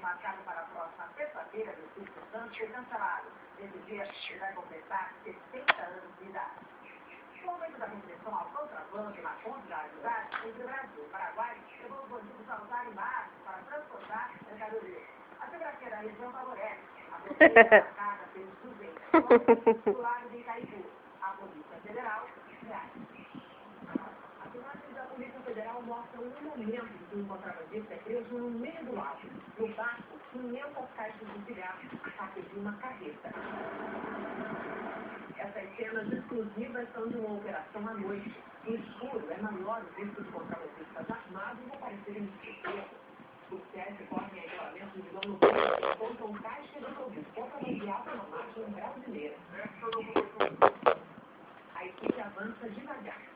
marcado para a próxima sexta-feira do Espírito Santo foi cancelado. Nesse dia, ele vai completar 70 anos de idade. O aumento da repressão ao contrabando na ponte da cidade entre o Brasil e o Paraguai levou os bandidos a usarem barcos para transportar mercadorias. A geografia da região favorece a fronteira marcada pelos 200 quilômetros do lago de Itaipu. A Polícia Federal reage. As imagens da Polícia Federal mostram um momento em que um contrabandista é preso no meio do lago. No barco, 500 caixas de cigarros a partir de uma carreta. Essas cenas exclusivas são de uma operação à noite. No escuro, é maior o risco de contrabandistas armados aparecerem no esquerdo. Os policiais correm a equipamentos de dono público e encontram caixas de produtos contrabandeados na margem brasileira. A equipe avança devagar.